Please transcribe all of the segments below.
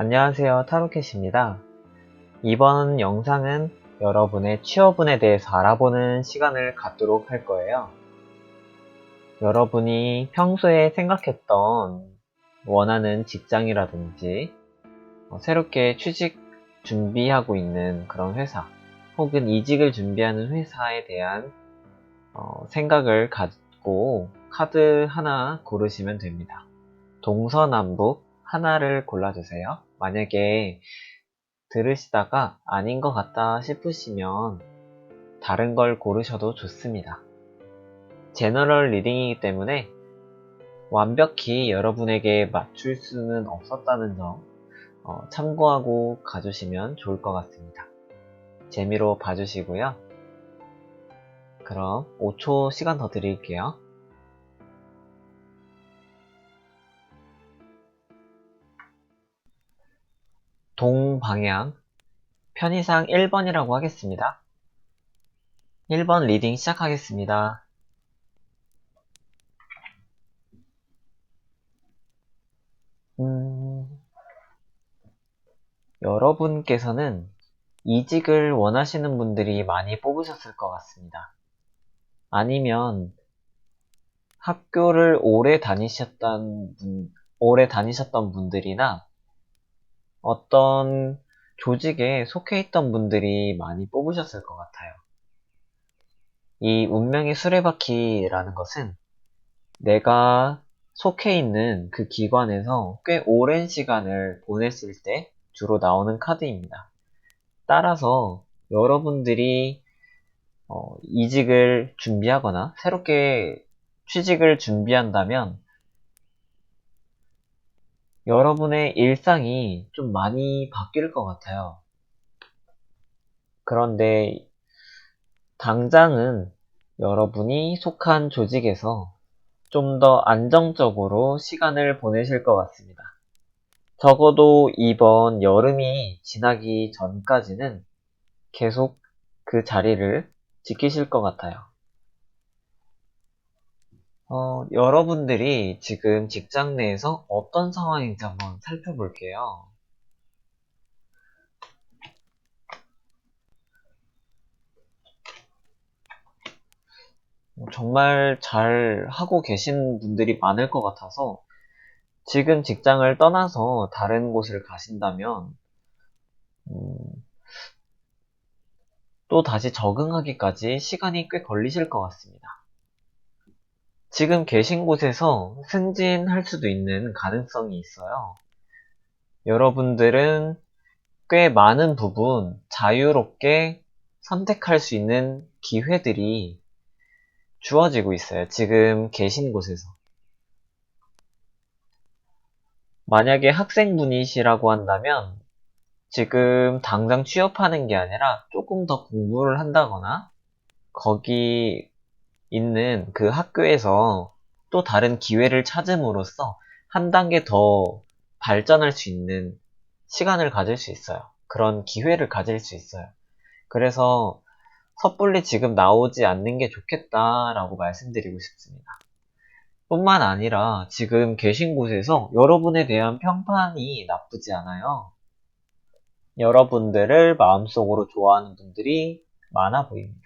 안녕하세요, 타로캣입니다. 이번 영상은 여러분의 취업운에 대해서 알아보는 시간을 갖도록 할 거예요. 여러분이 평소에 생각했던 원하는 직장이라든지 새롭게 취직 준비하고 있는 그런 회사 혹은 이직을 준비하는 회사에 대한 생각을 갖고 카드 하나 고르시면 됩니다. 동서남북 하나를 골라주세요. 만약에 들으시다가 아닌 것 같다 싶으시면 다른 걸 고르셔도 좋습니다. 제너럴 리딩이기 때문에 완벽히 여러분에게 맞출 수는 없었다는 점 참고하고 가주시면 좋을 것 같습니다. 재미로 봐주시고요. 그럼 5초 시간 더 드릴게요. 동방향 편의상 1번이라고 하겠습니다. 1번 리딩 시작하겠습니다. 여러분께서는 이직을 원하시는 분들이 많이 뽑으셨을 것 같습니다. 아니면 학교를 오래 다니셨던 분들이나 어떤 조직에 속해 있던 분들이 많이 뽑으셨을 것 같아요. 이 운명의 수레바퀴라는 것은 내가 속해 있는 그 기관에서 꽤 오랜 시간을 보냈을 때 주로 나오는 카드입니다. 따라서 여러분들이 이직을 준비하거나 새롭게 취직을 준비한다면 여러분의 일상이 좀 많이 바뀔 것 같아요. 그런데 당장은 여러분이 속한 조직에서 좀 더 안정적으로 시간을 보내실 것 같습니다. 적어도 이번 여름이 지나기 전까지는 계속 그 자리를 지키실 것 같아요. 여러분들이 지금 직장 내에서 어떤 상황인지 한번 살펴볼게요. 정말 잘 하고 계신 분들이 많을 것 같아서 지금 직장을 떠나서 다른 곳을 가신다면 또 다시 적응하기까지 시간이 꽤 걸리실 것 같습니다. 지금 계신 곳에서 승진할 수도 있는 가능성이 있어요. 여러분들은 꽤 많은 부분 자유롭게 선택할 수 있는 기회들이 주어지고 있어요. 지금 계신 곳에서. 만약에 학생분이시라고 한다면 지금 당장 취업하는 게 아니라 조금 더 공부를 한다거나 거기 있는 그 학교에서 또 다른 기회를 찾음으로써 한 단계 더 발전할 수 있는 시간을 가질 수 있어요. 그런 기회를 가질 수 있어요. 그래서 섣불리 지금 나오지 않는 게 좋겠다라고 말씀드리고 싶습니다. 뿐만 아니라 지금 계신 곳에서 여러분에 대한 평판이 나쁘지 않아요. 여러분들을 마음속으로 좋아하는 분들이 많아 보입니다.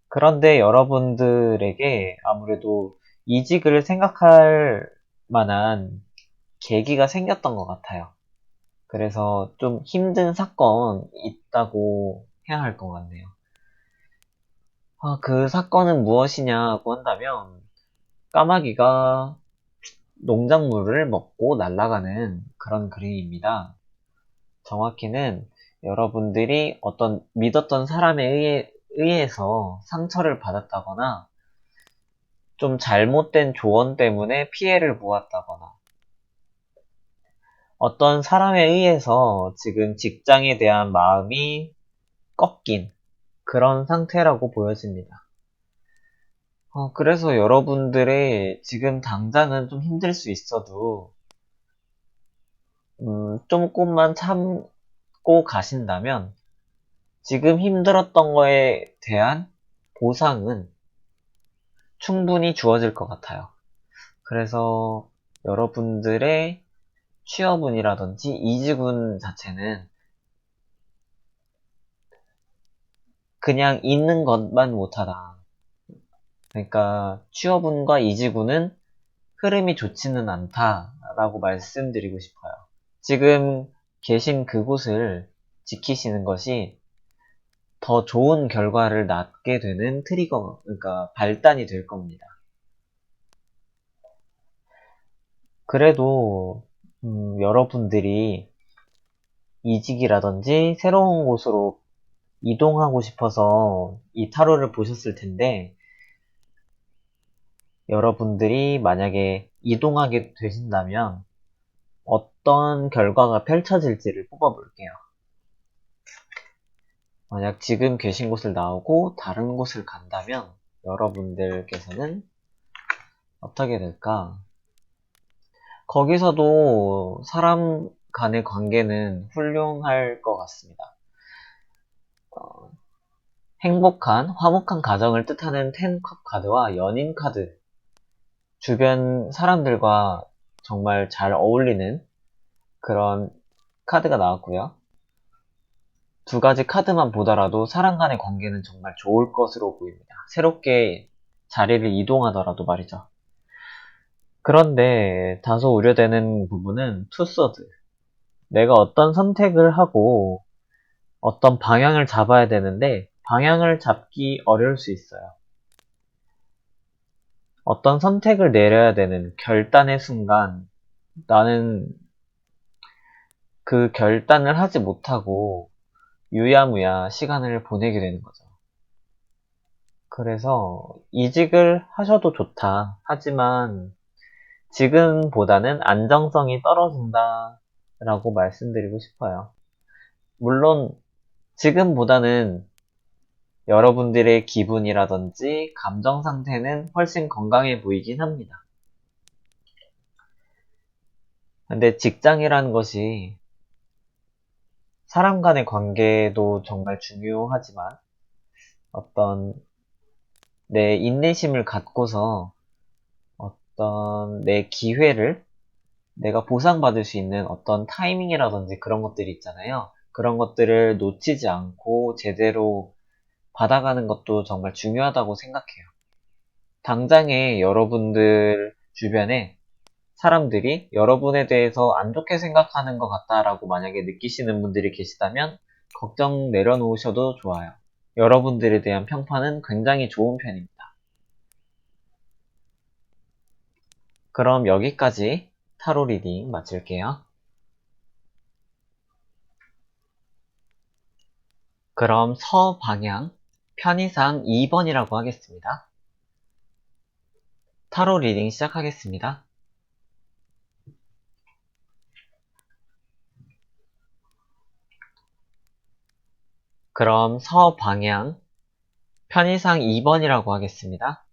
그런데 여러분들에게 아무래도 이직을 생각할 만한 계기가 생겼던 것 같아요. 그래서 좀 힘든 사건이 있다고 해야 할 것 같네요. 그 사건은 무엇이냐고 한다면 까마귀가 농작물을 먹고 날아가는 그런 그림입니다. 정확히는 여러분들이 어떤 믿었던 사람에 의해서 상처를 받았다거나 좀 잘못된 조언 때문에 피해를 보았다거나 어떤 사람에 의해서 지금 직장에 대한 마음이 꺾인 그런 상태라고 보여집니다. 그래서 여러분들의 지금 당장은 좀 힘들 수 있어도 조금만 참고 가신다면 지금 힘들었던 거에 대한 보상은 충분히 주어질 것 같아요. 그래서 여러분들의 취업운이라든지 이직운 자체는 그냥 있는 것만 못하다. 그러니까 취업운과 이직운은 흐름이 좋지는 않다라고 말씀드리고 싶어요. 지금 계신 그곳을 지키시는 것이 더 좋은 결과를 낳게 되는 트리거, 그러니까 발단이 될 겁니다. 그래도 여러분들이 이직이라든지 새로운 곳으로 이동하고 싶어서 이 타로를 보셨을 텐데, 여러분들이 만약에 이동하게 되신다면 어떤 결과가 펼쳐질지를 뽑아볼게요. 만약 지금 계신 곳을 나오고 다른 곳을 간다면 여러분들께서는 어떻게 될까? 거기서도 사람 간의 관계는 훌륭할 것 같습니다. 행복한, 화목한 가정을 뜻하는 10컵 카드와 연인 카드, 주변 사람들과 정말 잘 어울리는 그런 카드가 나왔고요. 두 가지 카드만 보더라도 사람 간의 관계는 정말 좋을 것으로 보입니다. 새롭게 자리를 이동하더라도 말이죠. 그런데 다소 우려되는 부분은 투서드. 내가 어떤 선택을 하고 어떤 방향을 잡아야 되는데 방향을 잡기 어려울 수 있어요. 어떤 선택을 내려야 되는 결단의 순간 나는 그 결단을 하지 못하고 유야무야 시간을 보내게 되는 거죠. 그래서 이직을 하셔도 좋다. 하지만 지금보다는 안정성이 떨어진다 라고 말씀드리고 싶어요. 물론 지금보다는 여러분들의 기분이라든지 감정 상태는 훨씬 건강해 보이긴 합니다. 근데 직장이라는 것이 사람 간의 관계도 정말 중요하지만 어떤 내 인내심을 갖고서 어떤 내 기회를 내가 보상받을 수 있는 어떤 타이밍이라든지 그런 것들이 있잖아요. 그런 것들을 놓치지 않고 제대로 받아가는 것도 정말 중요하다고 생각해요. 당장에 여러분들 주변에 사람들이 여러분에 대해서 안 좋게 생각하는 것 같다라고 만약에 느끼시는 분들이 계시다면 걱정 내려놓으셔도 좋아요. 여러분들에 대한 평판은 굉장히 좋은 편입니다. 그럼 여기까지 타로 리딩 마칠게요. 그럼 서방향 편의상 2번이라고 하겠습니다. 타로 리딩 시작하겠습니다. 그럼 서방향 편의상 2번이라고 하겠습니다.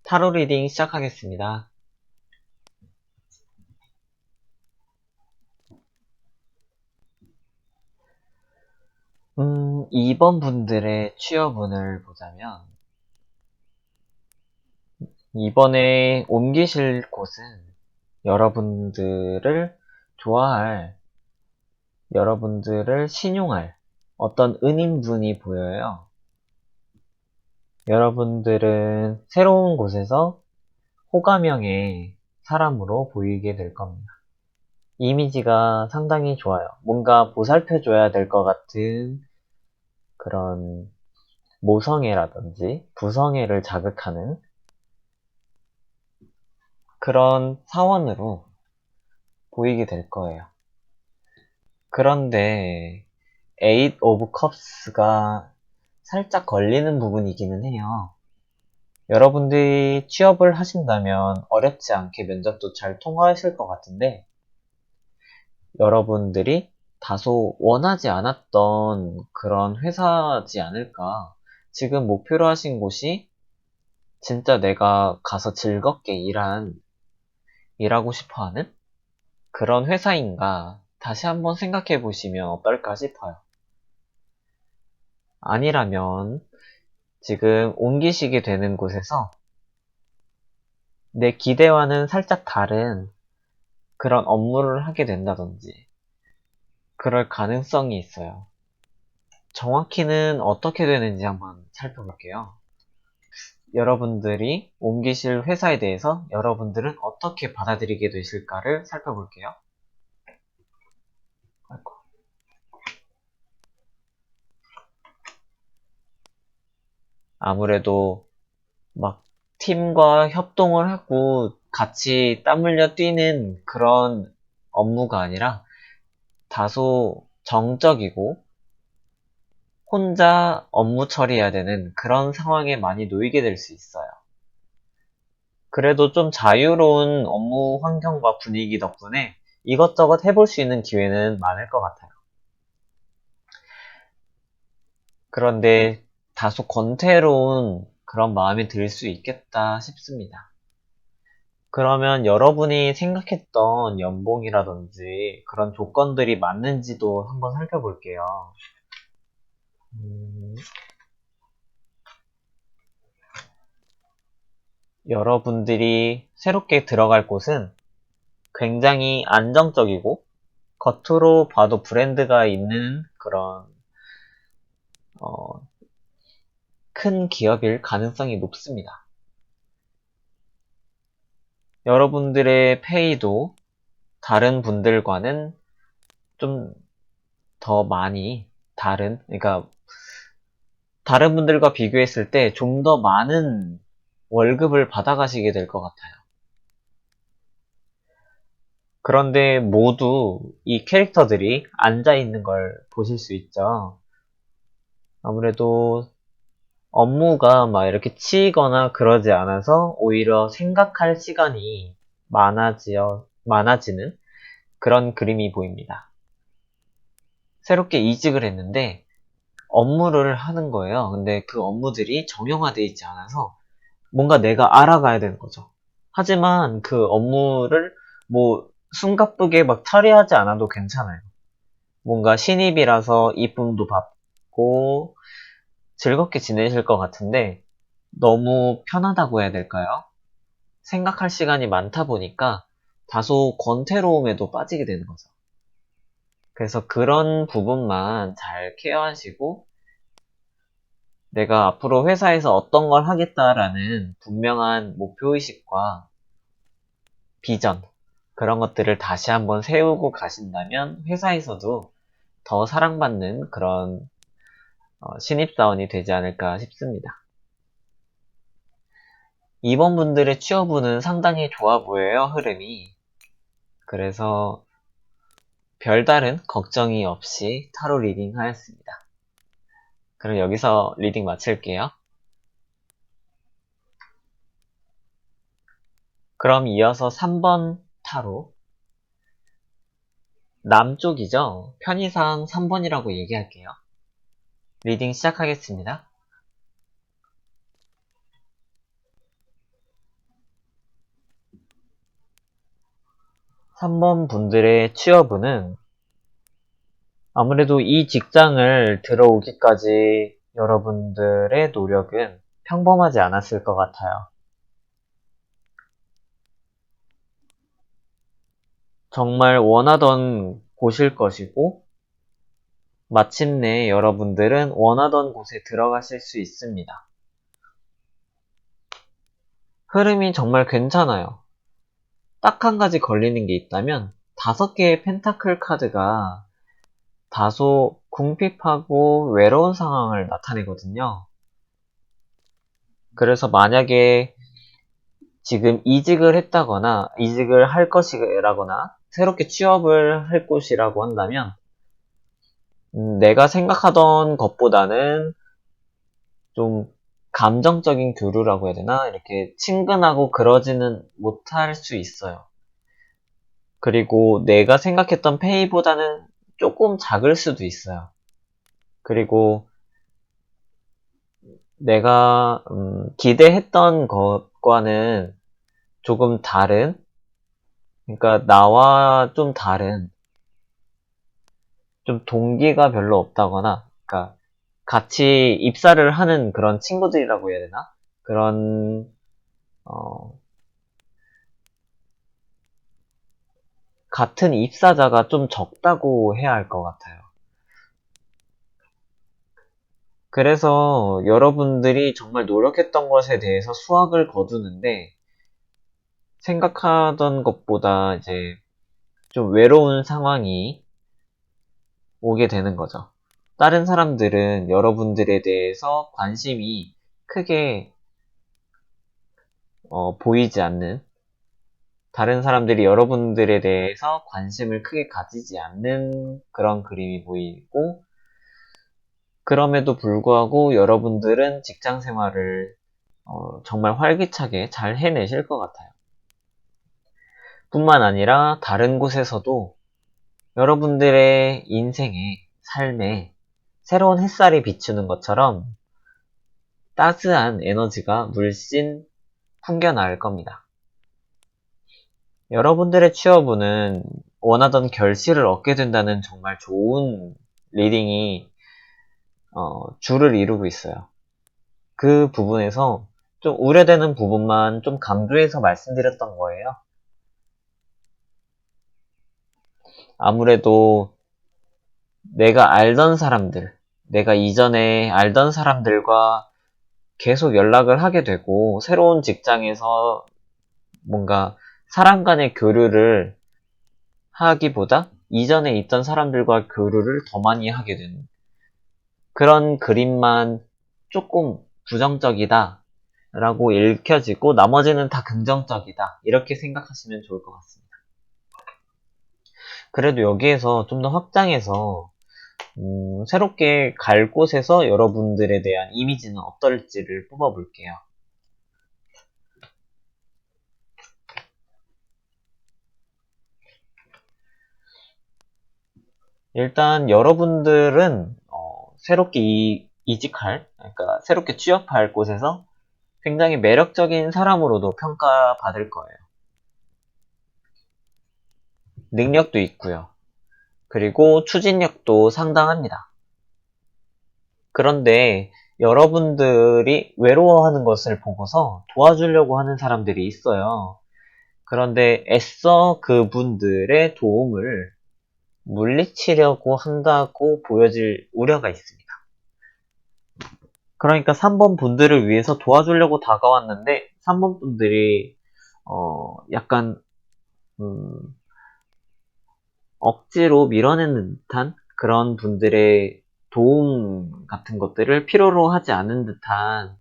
타로 리딩 시작하겠습니다. 2번 분들의 취업운을 보자면 이번에 옮기실 곳은 여러분들을 좋아할, 여러분들을 신용할 어떤 은인분이 보여요. 여러분들은 새로운 곳에서 호감형의 사람으로 보이게 될 겁니다. 이미지가 상당히 좋아요. 뭔가 보살펴줘야 될 것 같은 그런 모성애라든지 부성애를 자극하는 그런 사원으로 보이게 될 거예요. 그런데 Eight of Cups가 살짝 걸리는 부분이기는 해요. 여러분들이 취업을 하신다면 어렵지 않게 면접도 잘 통과하실 것 같은데 여러분들이 다소 원하지 않았던 그런 회사지 않을까. 지금 목표로 하신 곳이 진짜 내가 가서 즐겁게 일하고 싶어 하는 그런 회사인가 다시 한번 생각해 보시면 어떨까 싶어요. 아니라면 지금 옮기시게 되는 곳에서 내 기대와는 살짝 다른 그런 업무를 하게 된다든지 그럴 가능성이 있어요. 정확히는 어떻게 되는지 한번 살펴볼게요. 여러분들이 옮기실 회사에 대해서 여러분들은 어떻게 받아들이게 되실까를 살펴볼게요. 아이고. 아무래도 막 팀과 협동을 하고 같이 땀 흘려 뛰는 그런 업무가 아니라 다소 정적이고 혼자 업무 처리해야 되는 그런 상황에 많이 놓이게 될 수 있어요. 그래도 좀 자유로운 업무 환경과 분위기 덕분에 이것저것 해볼 수 있는 기회는 많을 것 같아요. 그런데 다소 권태로운 그런 마음이 들 수 있겠다 싶습니다. 그러면 여러분이 생각했던 연봉이라든지 그런 조건들이 맞는지도 한번 살펴볼게요. 여러분들이 새롭게 들어갈 곳은 굉장히 안정적이고 겉으로 봐도 브랜드가 있는 그런 큰 기업일 가능성이 높습니다. 여러분들의 페이도 다른 분들과는 좀 더 많이 그러니까 다른 분들과 비교했을 때 좀 더 많은 월급을 받아가시게 될 것 같아요. 그런데 모두 이 캐릭터들이 앉아있는 걸 보실 수 있죠. 아무래도 업무가 막 이렇게 치이거나 그러지 않아서 오히려 생각할 시간이 많아지는 그런 그림이 보입니다. 새롭게 이직을 했는데 업무를 하는 거예요. 근데 그 업무들이 정형화되어 있지 않아서 뭔가 내가 알아가야 되는 거죠. 하지만 그 업무를 뭐 숨가쁘게 막 처리하지 않아도 괜찮아요. 뭔가 신입이라서 이쁨도 받고 즐겁게 지내실 것 같은데 너무 편하다고 해야 될까요? 생각할 시간이 많다 보니까 다소 권태로움에도 빠지게 되는 거죠. 그래서 그런 부분만 잘 케어하시고 내가 앞으로 회사에서 어떤 걸 하겠다라는 분명한 목표의식과 비전, 그런 것들을 다시 한번 세우고 가신다면 회사에서도 더 사랑받는 그런 신입사원이 되지 않을까 싶습니다. 이번 분들의 취업운은 상당히 좋아 보여요, 흐름이. 그래서 별다른 걱정이 없이 타로 리딩 하였습니다. 그럼 여기서 리딩 마칠게요. 그럼 이어서 3번 타로. 남쪽이죠? 편의상 3번이라고 얘기할게요. 리딩 시작하겠습니다. 3번 분들의 취업운은 아무래도 이 직장을 들어오기까지 여러분들의 노력은 평범하지 않았을 것 같아요. 정말 원하던 곳일 것이고, 마침내 여러분들은 원하던 곳에 들어가실 수 있습니다. 흐름이 정말 괜찮아요. 딱 한 가지 걸리는 게 있다면, 5개의 펜타클 카드가 다소 궁핍하고 외로운 상황을 나타내거든요. 그래서 만약에 지금 이직을 할 것이라거나, 새롭게 취업을 할 곳이라고 한다면, 내가 생각하던 것보다는 좀 감정적인 교류라고 해야 되나? 이렇게 친근하고 그러지는 못할 수 있어요. 그리고 내가 생각했던 페이보다는 조금 작을 수도 있어요. 그리고 내가 기대했던 것과는 조금 다른, 그러니까 나와 좀 다른, 좀 동기가 별로 없다거나, 그러니까 같이 입사를 하는 그런 친구들이라고 해야 되나? 그런 어, 같은 입사자가 좀 적다고 해야 할 것 같아요. 그래서 여러분들이 정말 노력했던 것에 대해서 수확을 거두는데 생각하던 것보다 이제 좀 외로운 상황이 오게 되는 거죠. 다른 사람들은 여러분들에 대해서 관심이 크게 보이지 않는, 다른 사람들이 여러분들에 대해서 관심을 크게 가지지 않는 그런 그림이 보이고, 그럼에도 불구하고 여러분들은 직장 생활을 정말 활기차게 잘 해내실 것 같아요. 뿐만 아니라 다른 곳에서도 여러분들의 인생에, 삶에 새로운 햇살이 비추는 것처럼 따스한 에너지가 물씬 풍겨나올 겁니다. 여러분들의 취업운은 원하던 결실을 얻게 된다는 정말 좋은 리딩이 주를 이루고 있어요. 그 부분에서 좀 우려되는 부분만 좀 강조해서 말씀드렸던 거예요. 아무래도 내가 알던 사람들, 내가 이전에 알던 사람들과 계속 연락을 하게 되고 새로운 직장에서 뭔가 사람 간의 교류를 하기보다 이전에 있던 사람들과 교류를 더 많이 하게 되는 그런 그림만 조금 부정적이다 라고 읽혀지고 나머지는 다 긍정적이다 이렇게 생각하시면 좋을 것 같습니다. 그래도 여기에서 좀 더 확장해서 새롭게 갈 곳에서 여러분들에 대한 이미지는 어떨지를 뽑아볼게요. 일단 여러분들은 새롭게 이직할, 그러니까 새롭게 취업할 곳에서 굉장히 매력적인 사람으로도 평가받을 거예요. 능력도 있고요. 그리고 추진력도 상당합니다. 그런데 여러분들이 외로워하는 것을 보고서 도와주려고 하는 사람들이 있어요. 그런데 애써 그분들의 도움을 물리치려고 한다고 보여질 우려가 있습니다. 그러니까 3번 분들을 위해서 도와주려고 다가왔는데 3번 분들이 약간 억지로 밀어내는 듯한 그런 분들의 도움 같은 것들을 필요로 하지 않은 듯한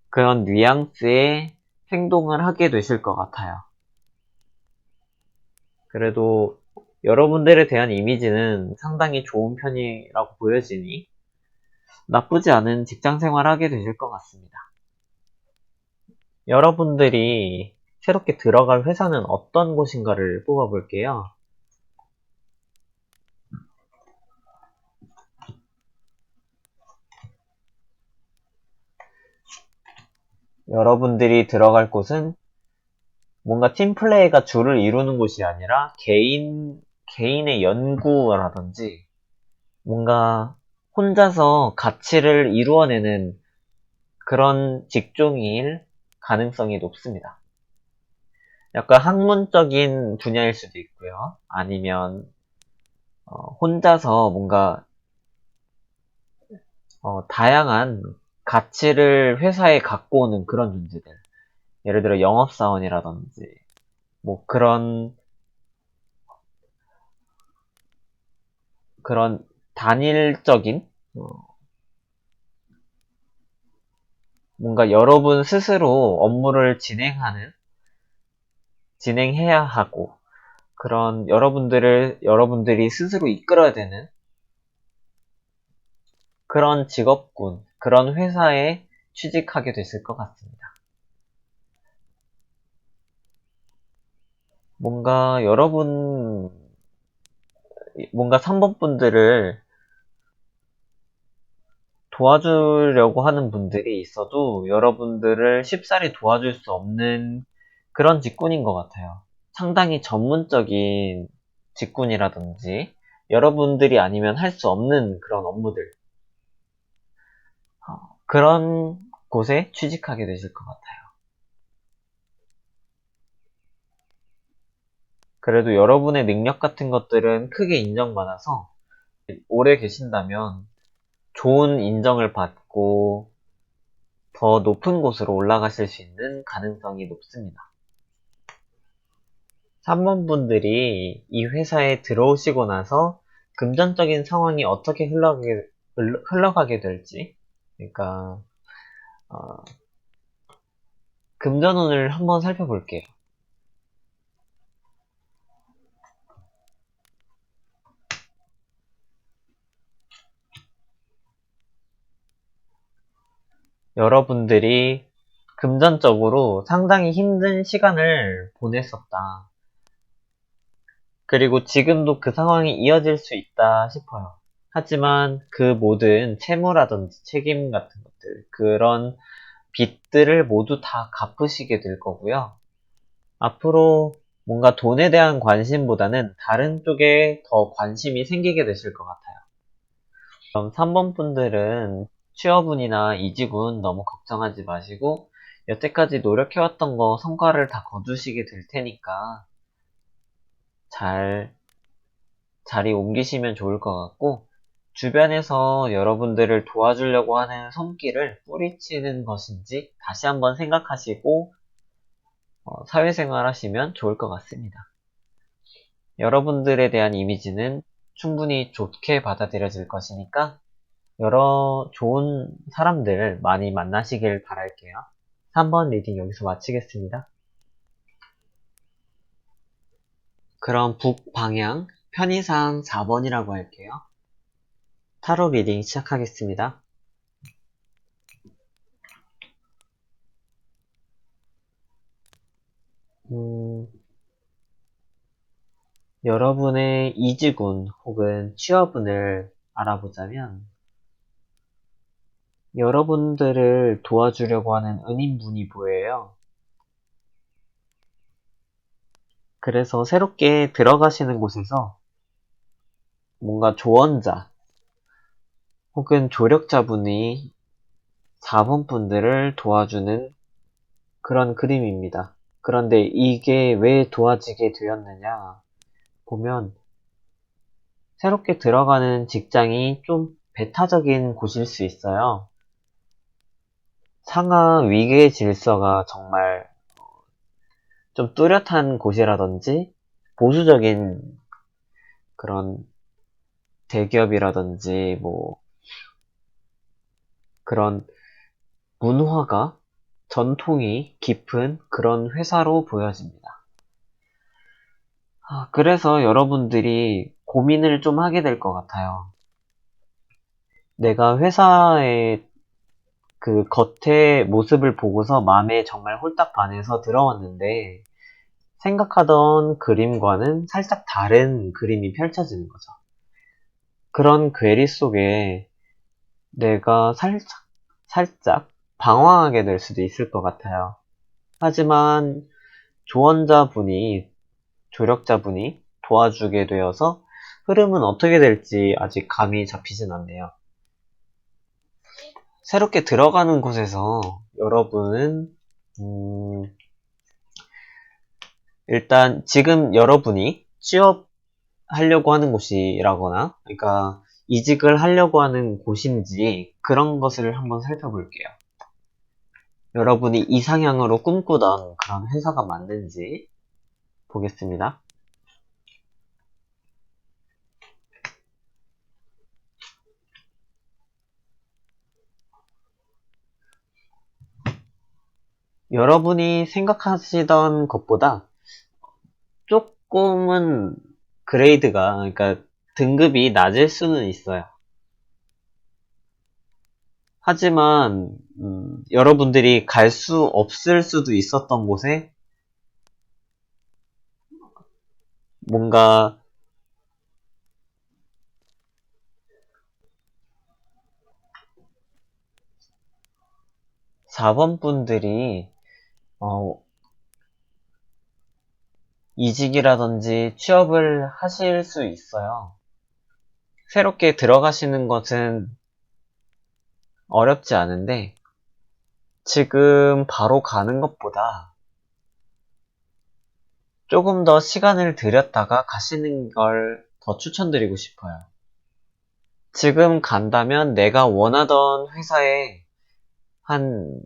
그런 뉘앙스의 행동을 하게 되실 것 같아요. 그래도 여러분들에 대한 이미지는 상당히 좋은 편이라고 보여지니 나쁘지 않은 직장 생활을 하게 되실 것 같습니다. 여러분들이 새롭게 들어갈 회사는 어떤 곳인가를 뽑아볼게요. 여러분들이 들어갈 곳은 뭔가 팀플레이가 주를 이루는 곳이 아니라 개인의 연구라든지 뭔가 혼자서 가치를 이루어내는 그런 직종일 가능성이 높습니다. 약간 학문적인 분야일 수도 있고요. 아니면 혼자서 뭔가 다양한 가치를 회사에 갖고 오는 그런 존재들. 예를 들어 영업사원이라든지 뭐 그런 단일적인 뭔가 여러분 스스로 업무를 진행해야 하고 그런 여러분들이 스스로 이끌어야 되는 그런 직업군, 그런 회사에 취직하게 됐을 것 같습니다. 뭔가 3번 분들을 도와주려고 하는 분들이 있어도 여러분들을 쉽사리 도와줄 수 없는 그런 직군인 것 같아요. 상당히 전문적인 직군이라든지 여러분들이 아니면 할 수 없는 그런 업무들 그런 곳에 취직하게 되실 것 같아요. 그래도 여러분의 능력 같은 것들은 크게 인정받아서 오래 계신다면 좋은 인정을 받고 더 높은 곳으로 올라가실 수 있는 가능성이 높습니다. 3번 분들이 이 회사에 들어오시고 나서 금전적인 상황이 어떻게 흘러가게 될지, 그러니까 금전운을 한번 살펴볼게요. 여러분들이 금전적으로 상당히 힘든 시간을 보냈었다. 그리고 지금도 그 상황이 이어질 수 있다 싶어요. 하지만 그 모든 채무라든지 책임 같은 것들, 그런 빚들을 모두 다 갚으시게 될 거고요. 앞으로 뭔가 돈에 대한 관심보다는 다른 쪽에 더 관심이 생기게 되실 것 같아요. 그럼 3번 분들은 취업운이나 이직운 너무 걱정하지 마시고 여태까지 노력해왔던 거 성과를 다 거두시게 될 테니까 잘 자리 옮기시면 좋을 것 같고 주변에서 여러분들을 도와주려고 하는 손길을 뿌리치는 것인지 다시 한번 생각하시고 사회생활 하시면 좋을 것 같습니다. 여러분들에 대한 이미지는 충분히 좋게 받아들여질 것이니까 여러 좋은 사람들 많이 만나시길 바랄게요. 3번 리딩 여기서 마치겠습니다. 그럼 북방향 편의상 4번이라고 할게요. 타로 리딩 시작하겠습니다. 여러분의 이직운 혹은 취업운을 알아보자면 여러분들을 도와주려고 하는 은인분이 보여요. 그래서 새롭게 들어가시는 곳에서 뭔가 조언자 혹은 조력자분이 4번 분들을 도와주는 그런 그림입니다. 그런데 이게 왜 도와지게 되었느냐 보면 새롭게 들어가는 직장이 좀 배타적인 곳일 수 있어요. 상하 위계 질서가 정말 좀 뚜렷한 곳이라든지 보수적인 그런 대기업이라든지 뭐 그런 문화가 전통이 깊은 그런 회사로 보여집니다. 그래서 여러분들이 고민을 좀 하게 될 것 같아요. 내가 회사의 그 겉의 모습을 보고서 마음에 정말 홀딱 반해서 들어왔는데 생각하던 그림과는 살짝 다른 그림이 펼쳐지는 거죠. 그런 괴리 속에 내가 살짝 방황하게 될 수도 있을 것 같아요. 하지만 조언자분이, 조력자분이 도와주게 되어서 흐름은 어떻게 될지 아직 감이 잡히진 않네요. 새롭게 들어가는 곳에서 여러분은 일단 지금 여러분이 취업하려고 하는 곳이라거나 그러니까 이직을 하려고 하는 곳인지 그런 것을 한번 살펴볼게요. 여러분이 이상향으로 꿈꾸던 그런 회사가 맞는지 보겠습니다. 여러분이 생각하시던 것보다 조금은 그레이드가, 그러니까 등급이 낮을 수는 있어요. 하지만 여러분들이 갈 수 없을 수도 있었던 곳에 뭔가 4번 분들이 이직이라든지 취업을 하실 수 있어요. 새롭게 들어가시는 것은 어렵지 않은데 지금 바로 가는 것보다 조금 더 시간을 들였다가 가시는 걸 더 추천드리고 싶어요. 지금 간다면 내가 원하던 회사에 한,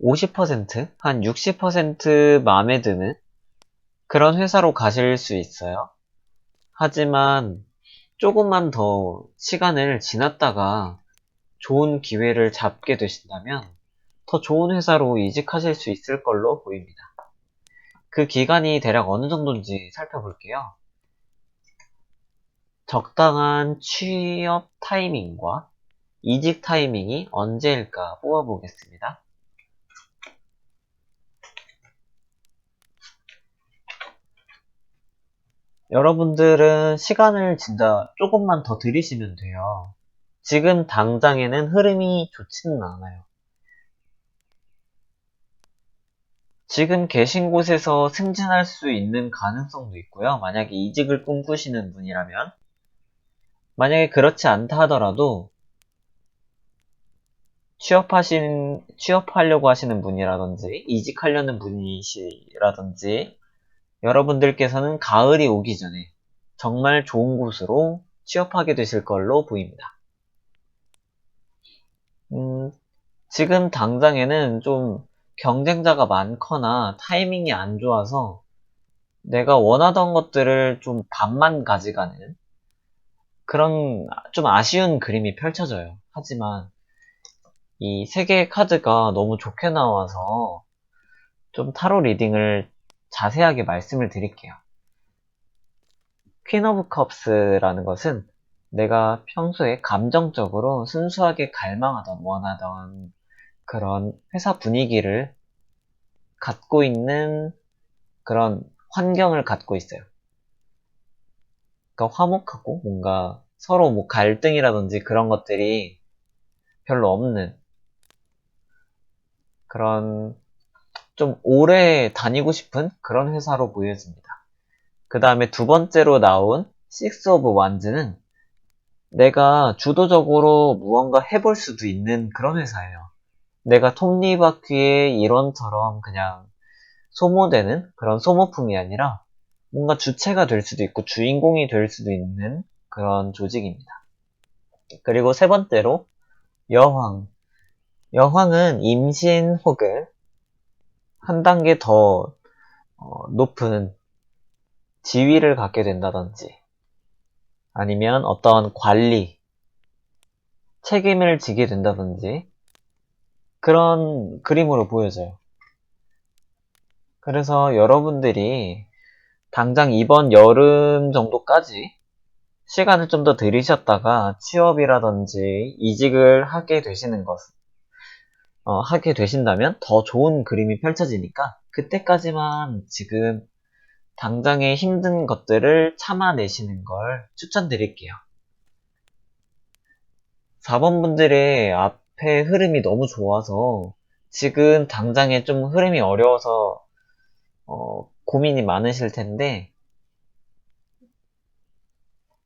50%? 한 60% 마음에 드는 그런 회사로 가실 수 있어요. 하지만 조금만 더 시간을 지났다가 좋은 기회를 잡게 되신다면 더 좋은 회사로 이직하실 수 있을 걸로 보입니다. 그 기간이 대략 어느 정도인지 살펴볼게요. 적당한 취업 타이밍과 이직 타이밍이 언제일까 뽑아보겠습니다. 여러분들은 시간을 진짜 조금만 더 들이시면 돼요. 지금 당장에는 흐름이 좋지는 않아요. 지금 계신 곳에서 승진할 수 있는 가능성도 있고요. 만약에 이직을 꿈꾸시는 분이라면. 만약에 그렇지 않다 하더라도 취업하려고 하시는 분이라든지 이직하려는 분이시라든지 여러분들께서는 가을이 오기 전에 정말 좋은 곳으로 취업하게 되실 걸로 보입니다. 지금 당장에는 좀 경쟁자가 많거나 타이밍이 안 좋아서 내가 원하던 것들을 좀 반만 가져가는 그런 좀 아쉬운 그림이 펼쳐져요. 하지만 이 세 개의 카드가 너무 좋게 나와서 좀 타로 리딩을 자세하게 말씀을 드릴게요. 퀸 오브 컵스라는 것은 내가 평소에 감정적으로 순수하게 갈망하던 원하던 그런 회사 분위기를 갖고 있는 그런 환경을 갖고 있어요. 그러니까 화목하고 뭔가 서로 뭐 갈등이라든지 그런 것들이 별로 없는 그런 좀 오래 다니고 싶은 그런 회사로 보여집니다. 그 다음에 두 번째로 나온 식스 오브 완즈는 내가 주도적으로 무언가 해볼 수도 있는 그런 회사예요. 내가 톱니바퀴의 일원처럼 그냥 소모되는 그런 소모품이 아니라 뭔가 주체가 될 수도 있고 주인공이 될 수도 있는 그런 조직입니다. 그리고 세 번째로 여황. 여황은 임신 혹은 한 단계 더 높은 지위를 갖게 된다든지 아니면 어떤 관리, 책임을 지게 된다든지 그런 그림으로 보여져요. 그래서 여러분들이 당장 이번 여름 정도까지 시간을 좀 더 들이셨다가 취업이라든지 이직을 하게 되신다면 더 좋은 그림이 펼쳐지니까 그때까지만 지금 당장의 힘든 것들을 참아내시는 걸 추천드릴게요. 4번 분들의 앞에 흐름이 너무 좋아서 지금 당장에 좀 흐름이 어려워서 고민이 많으실 텐데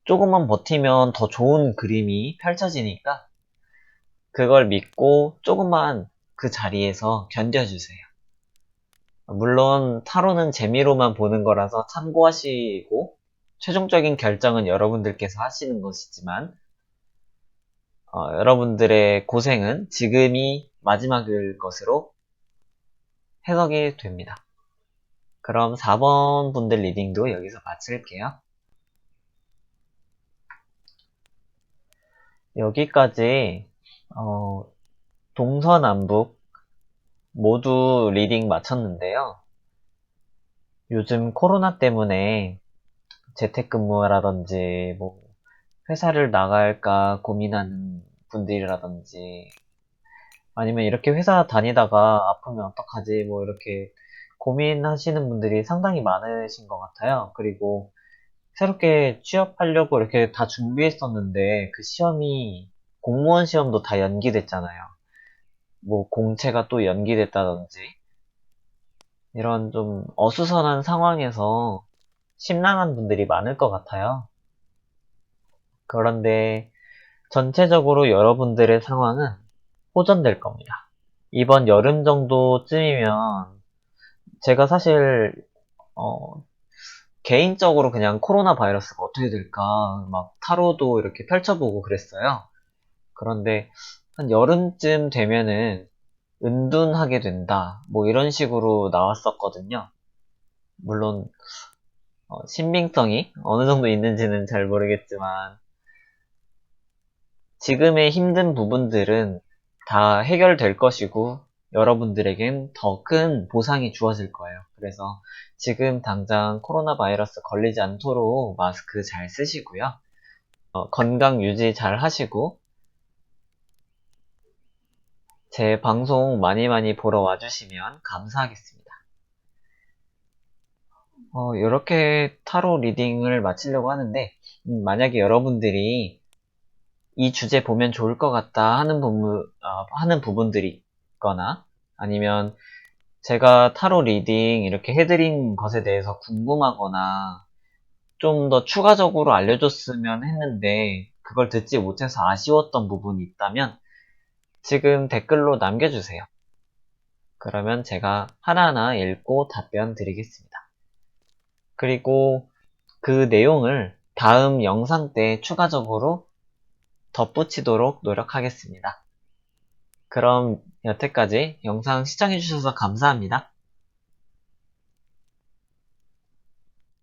조금만 버티면 더 좋은 그림이 펼쳐지니까 그걸 믿고 조금만 그 자리에서 견뎌주세요. 물론 타로는 재미로만 보는 거라서 참고하시고 최종적인 결정은 여러분들께서 하시는 것이지만 여러분들의 고생은 지금이 마지막일 것으로 해석이 됩니다. 그럼 4번 분들 리딩도 여기서 마칠게요. 여기까지 동서남북 모두 리딩 마쳤는데요. 요즘 코로나 때문에 재택근무라든지 뭐 회사를 나갈까 고민하는 분들이라든지 아니면 이렇게 회사 다니다가 아프면 어떡하지 뭐 이렇게 고민하시는 분들이 상당히 많으신 것 같아요. 그리고 새롭게 취업하려고 이렇게 다 준비했었는데 그 시험이 공무원 시험도 다 연기됐잖아요. 뭐 공채가 또 연기됐다든지 이런 좀 어수선한 상황에서 심란한 분들이 많을 것 같아요. 그런데 전체적으로 여러분들의 상황은 호전될 겁니다. 이번 여름 정도쯤이면 제가 사실, 어, 개인적으로 그냥 코로나 바이러스가 어떻게 될까, 막 타로도 이렇게 펼쳐보고 그랬어요. 그런데 한 여름쯤 되면은 은둔하게 된다, 뭐 이런 식으로 나왔었거든요. 물론, 신빙성이 어느 정도 있는지는 잘 모르겠지만, 지금의 힘든 부분들은 다 해결될 것이고, 여러분들에겐 더 큰 보상이 주어질 거예요. 그래서 지금 당장 코로나 바이러스 걸리지 않도록 마스크 잘 쓰시고요. 건강 유지 잘 하시고, 제 방송 많이 많이 보러 와주시면 감사하겠습니다. 이렇게 타로 리딩을 마치려고 하는데, 만약에 여러분들이 이 주제 보면 좋을 것 같다 하는 부분들이 있거나, 아니면 제가 타로 리딩 이렇게 해드린 것에 대해서 궁금하거나, 좀 더 추가적으로 알려줬으면 했는데, 그걸 듣지 못해서 아쉬웠던 부분이 있다면, 지금 댓글로 남겨주세요. 그러면 제가 하나하나 읽고 답변 드리겠습니다. 그리고 그 내용을 다음 영상 때 추가적으로 덧붙이도록 노력하겠습니다. 그럼 여태까지 영상 시청해주셔서 감사합니다.